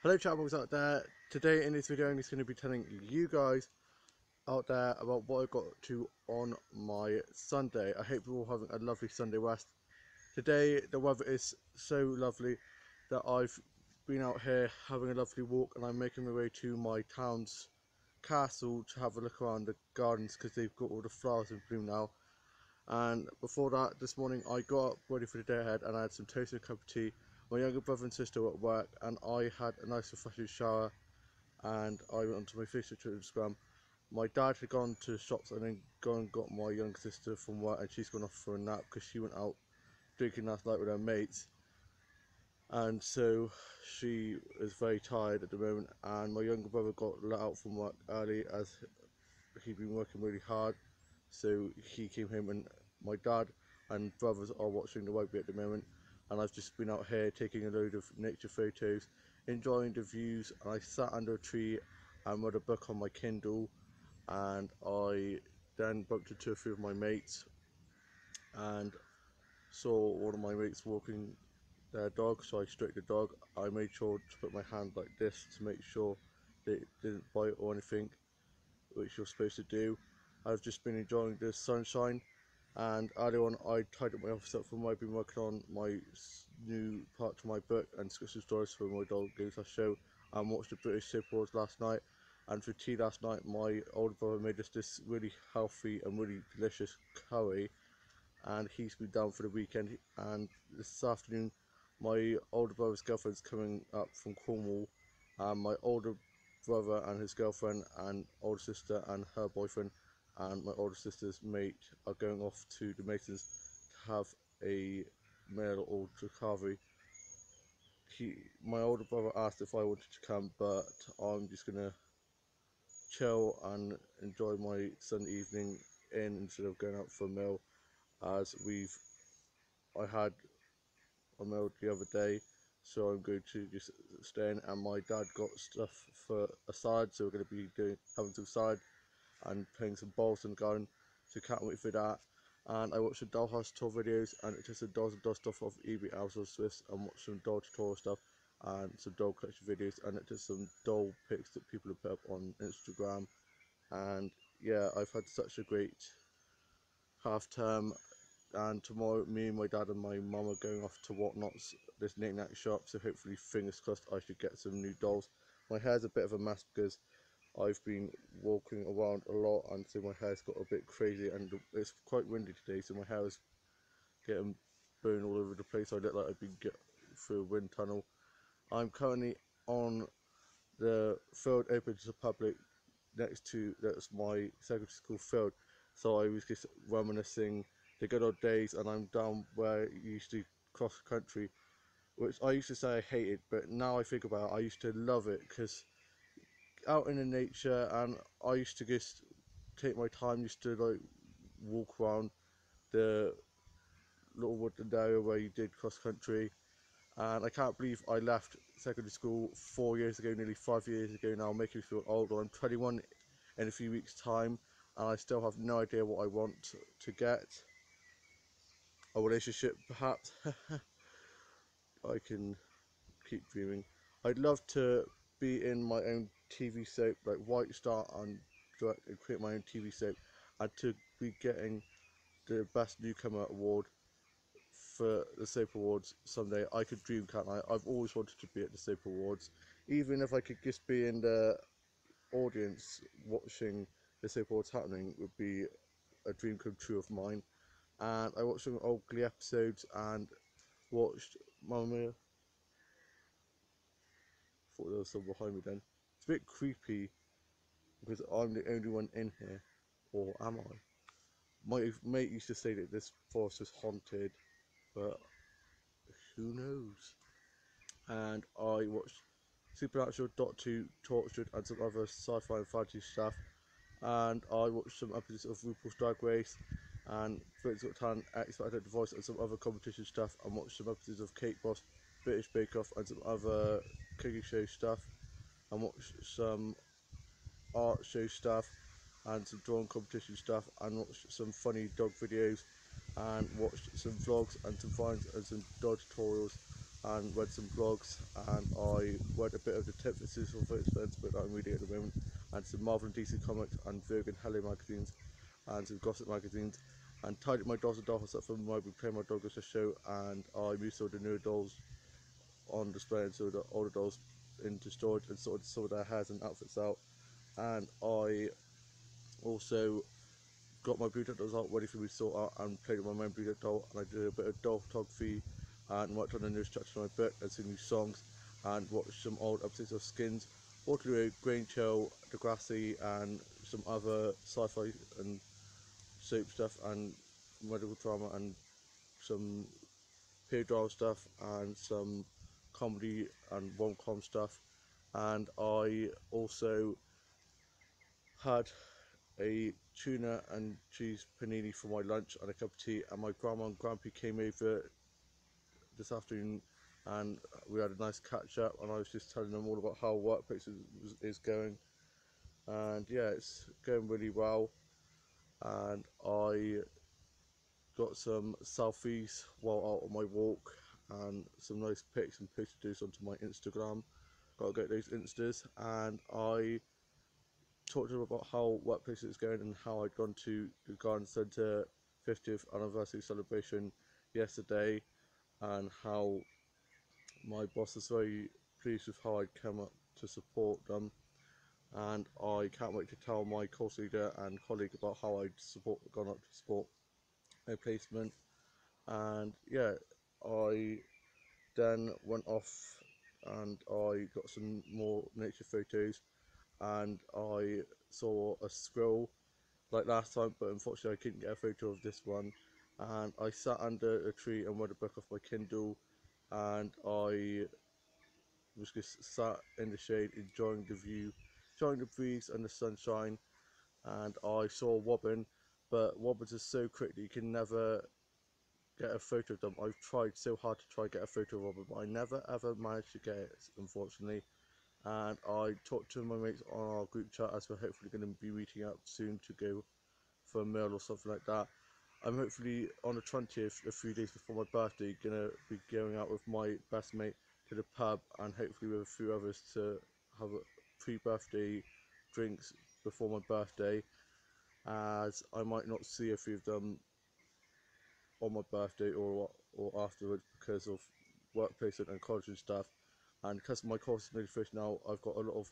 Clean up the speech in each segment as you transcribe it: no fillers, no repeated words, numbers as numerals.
Hello chatbox out there. Today in this video I'm just going to be telling you guys out there about what I got to on my Sunday. I hope you're all having a lovely Sunday rest. Today the weather is so lovely that I've been out here having a lovely walk, and I'm making my way to my town's castle to have a look around the gardens because they've got all the flowers in bloom now. And before that, this morning I got up ready for the day ahead, and I had some toast and a cup of tea. My younger brother and sister were at work, and I had a nice refreshing shower, and I went onto my Facebook and Instagram. My dad had gone to the shops and then gone and got my younger sister from work, and she's gone off for a nap because she went out drinking last night with her mates, and so she is very tired at the moment. And my younger brother got let out from work early as he'd been working really hard, so he came home, and my dad and brothers are watching the rugby at the moment, and I've just been out here taking a load of nature photos, enjoying the views. And I sat under a tree and read a book on my Kindle, and I then bumped into a few of my mates and saw one of my mates walking their dog, so I stroked the dog. I made sure to put my hand like this to make sure that it didn't bite or anything, which you're supposed to do. I've just been enjoying the sunshine, and earlier on I tied up my office up from where I've been working on my new part to my book and scripted stories for my dog Goose show, and watched the British soap operas last night. And for tea last night, my older brother made us this really healthy and really delicious curry, and he's been down for the weekend. And this afternoon my older brother's girlfriend's coming up from Cornwall, and my older brother and his girlfriend and older sister and her boyfriend and my older sister's mate are going off to the Masons to have a meal or Drakavi. My older brother asked if I wanted to come, but I'm just gonna chill and enjoy my Sunday evening in instead of going out for a meal, as I had a meal the other day, so I'm going to just stay in. And my dad got stuff for a salad, so we're going to be having some salad and playing some balls in the garden, so can't wait for that. And I watched the Dollhouse tour videos, and it just dolls and doll stuff off eBay, Amazon, Swiss, and watched some doll tutorial stuff and some doll collection videos, and it just some doll pics that people have put up on Instagram. And yeah, I've had such a great half term, and tomorrow me and my dad and my mum are going off to Whatnot's, this knick-knack shop, so hopefully fingers crossed I should get some new dolls. My hair's a bit of a mess because I've been walking around a lot, and so my hair's got a bit crazy, and it's quite windy today, so my hair is getting blown all over the place. I look like I've been through a wind tunnel. I'm currently on the field open to the public next to, that's my secondary school field, so I was just reminiscing the good old days, and I'm down where you used to cross country, which I used to say I hated, but now I think about it, I used to love it because out in the nature, and I used to just take my time, used to like walk around the little woodland area where you did cross country. And I can't believe I left secondary school 4 years ago, nearly 5 years ago now, making me feel old. I'm 21 in a few weeks' time, and I still have no idea what I want to get. A relationship, perhaps. I can keep dreaming. I'd love to be in my own TV soap, like White Star, and direct and create my own TV soap, and to be getting the Best Newcomer award for the Soap Awards someday. I could dream, can't I? I've always wanted to be at the Soap Awards, even if I could just be in the audience watching the Soap Awards happening, would be a dream come true of mine. And I watched some old Glee episodes and watched Mamma Mia. Thought there was someone behind me then. It's a bit creepy because I'm the only one in here, or am I? My mate used to say that this forest was haunted, but who knows? And I watched Supernatural, Doctor Who, Tortured, and some other sci-fi and fantasy stuff. And I watched some episodes of RuPaul's Drag Race and Britain's Got Talent, X Factor, The Voice, and some other competition stuff. And watched some episodes of Cake Boss, British Bake Off, and some other cooking show stuff. And watched some art show stuff and some drawing competition stuff. And watched some funny dog videos and watched some vlogs and some vines and some dog tutorials. and read some blogs, and I read a bit of the antithesis of Expense book that I'm reading at the moment, and some Marvel and DC comics, and Vogue and Hello magazines, and some gossip magazines, and tidied my dolls and dolls up from my playing my dog as a show, and I moved some of the newer dolls on display and some of the older dolls into storage and sorted some of their hairs and outfits out, and I also got my Bluetooth dolls out ready for me to sort out and played with my main Bluetooth doll, and I did a bit of doll photography and worked on the new structure of my book and some new songs and watched some old episodes of Skins, all to do with Grain Chill, Degrassi and some other sci-fi and soap stuff and medical drama and some period drama stuff and some comedy and rom-com stuff. And I also had a tuna and cheese panini for my lunch and a cup of tea, and my grandma and grandpa came over this afternoon and we had a nice catch up, and I was just telling them all about how workplace is going, and yeah, it's going really well, and I got some selfies while out on my walk and some nice pics and pictures onto my Instagram. Gotta get those instas, and I talked to them about how workplace is going and how I'd gone to the Garden Centre 50th anniversary celebration yesterday, and how my boss is very pleased with how I'd come up to support them, and I can't wait to tell my course leader and colleague about how I'd gone up to support a placement. And yeah, I then went off and I got some more nature photos, and I saw a squirrel like last time, but unfortunately I couldn't get a photo of this one. And I sat under a tree and read a book off my Kindle, and I was just sat in the shade enjoying the view, enjoying the breeze and the sunshine. And I saw a robin, but robins are so quick that you can never get a photo of them. I've tried so hard to try get a photo of robin, but I never ever managed to get it, unfortunately. And I talked to my mates on our group chat as we're hopefully going to be meeting up soon to go for a meal or something like that. I'm hopefully on the 20th, a few days before my birthday, gonna be going out with my best mate to the pub, and hopefully with a few others to have a pre-birthday drinks before my birthday, as I might not see a few of them on my birthday or afterwards because of workplace and college and stuff. And because my course is nearly finished now, I've got a lot of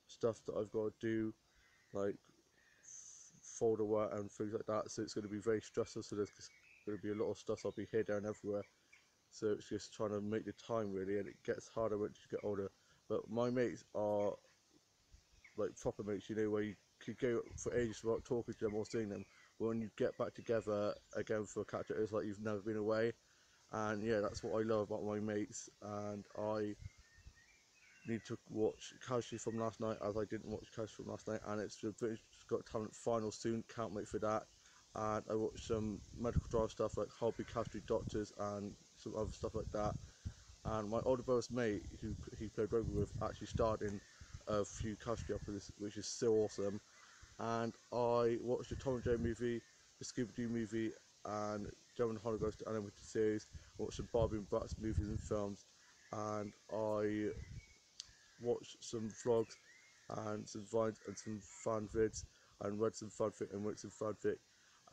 stuff that I've got to do, like folder work and things like that, so it's going to be very stressful. So there's going to be a lot of stuff, so I'll be here, there and everywhere, so it's just trying to make the time really, and it gets harder once you get older. But my mates are like proper mates, you know, where you could go for ages without talking to them or seeing them, but when you get back together again for a catch up, it's like you've never been away. And yeah, that's what I love about my mates. And I need to watch Casualty from last night, as I didn't watch Casualty from last night, and it's the British Got Talent final soon, can't wait for that. And I watched some medical drive stuff like Hobby Casualty Doctors and some other stuff like that. And my older brother's mate, who he played rugby with, actually starred in a few Casualty episodes, which is so awesome. And I watched the Tom and Jerry movie, the Scooby Doo movie, and German Holocaust animated series. I watched some Barbie and Bratz movies and films, and I watched some vlogs and some vines and some fan vids, and read some fanfic and wrote some fanfic,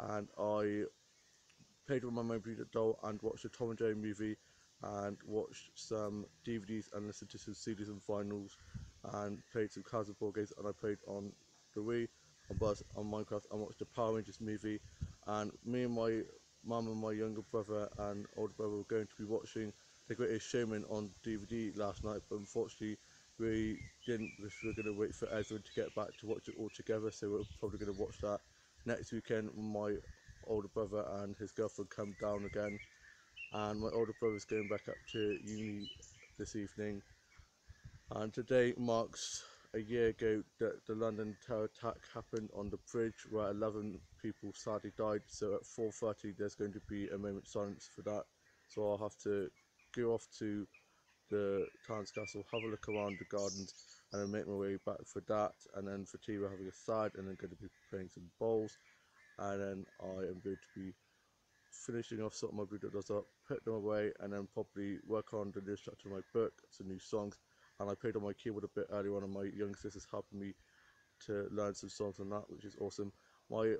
and I played with my main breeder doll and watched the Tom and Jerry movie, and watched some DVDs and listened to some CDs and vinyls, and played some cards and board games, and I played on the Wii, on Buzz, on Minecraft, and watched the Power Rangers movie. And me and my mum and my younger brother and older brother were going to be watching The Greatest Showman on DVD last night, but unfortunately we didn't, because we were going to wait for everyone to get back to watch it all together, so we're probably going to watch that next weekend when my older brother and his girlfriend come down again. And my older brother's going back up to uni this evening, and today marks a year ago that the London terror attack happened on the bridge, where 11 people sadly died. So at 4:30 there's going to be a moment of silence for that, so I'll have to go off to the town's castle, have a look around the gardens, and then make my way back for that. And then for tea we're having a salad, and then going to be playing some bowls, and then I am going to be finishing off sorting my Blue Dots up, put them away, and then probably work on the new structure of my book, some new songs. And I played on my keyboard a bit earlier on, and my younger sister's helping me to learn some songs on that, which is awesome. My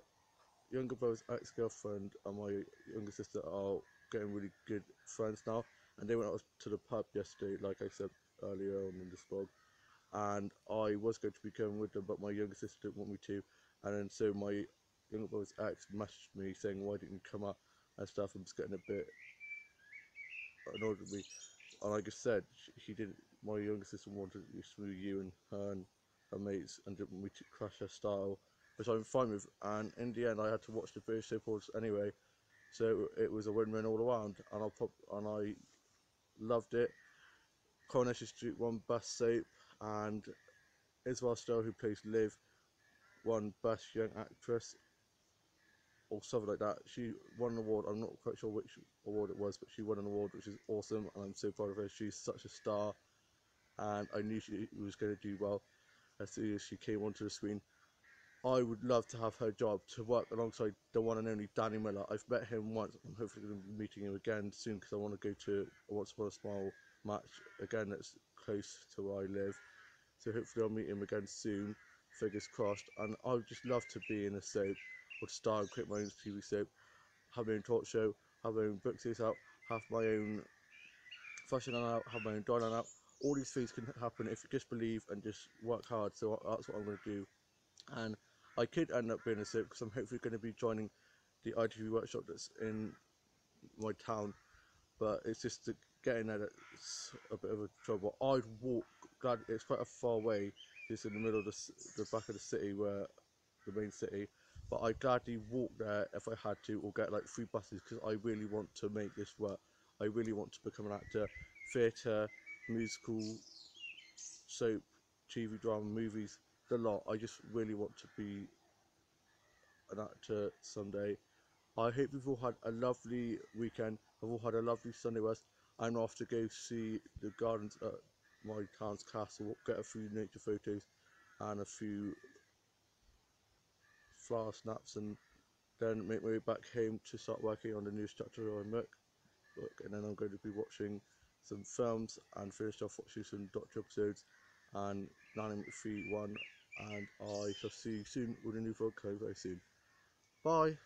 younger brother's ex-girlfriend and my younger sister are getting really good friends now, and they went out to the pub yesterday, like I said earlier on in this vlog. And I was going to be going with them, but my younger sister didn't want me to, and then so my younger brother's ex messaged me saying, why didn't you come up and stuff. I'm just getting a bit annoyed with me, and like I said, he didn't, my younger sister wanted to through you and her and her mates, and didn't want me to crash her style, which I'm fine with. And in the end I had to watch the video soap anyway, so it was a win-win all around, and I loved it. Coronation Street won Best Soap, and Isabel Stowe, who plays Liv, won Best Young Actress or something like that. She won an award, I'm not quite sure which award it was, but she won an award, which is awesome, and I'm so proud of her. She's such a star, and I knew she was going to do well as soon as she came onto the screen. I would love to have her job, to work alongside the one and only Danny Miller. I've met him once, I'm hopefully going to be meeting him again soon, because I want to go to a Once Upon a Smile match again that's close to where I live. So hopefully I'll meet him again soon, fingers crossed. And I would just love to be in a soap, or star and create my own TV soap, have my own talk show, have my own book series out, have my own fashion line out, have my own drawing out. All these things can happen if you just believe and just work hard. So that's what I'm going to do. And I could end up being a soap, because I'm hopefully going to be joining the ITV workshop that's in my town, but it's just getting there that's a bit of a trouble. I'd walk, glad it's quite a far way, it's in the middle of the back of the city, where the main city, but I'd gladly walk there if I had to, or get like 3 buses, because I really want to make this work. I really want to become an actor, theatre, musical, soap, TV drama, movies, the lot. I just really want to be an actor someday. I hope you've all had a lovely weekend. I've all had a lovely Sunday rest. I'm off to go see the gardens at my town's castle, get a few nature photos and a few flower snaps, and then make my way back home to start working on the new chapter of my book. And then I'm going to be watching some films and finish off watching some Doctor episodes and Nanny McPhee 1, and I shall see you soon with a new vlog coming very soon. Bye!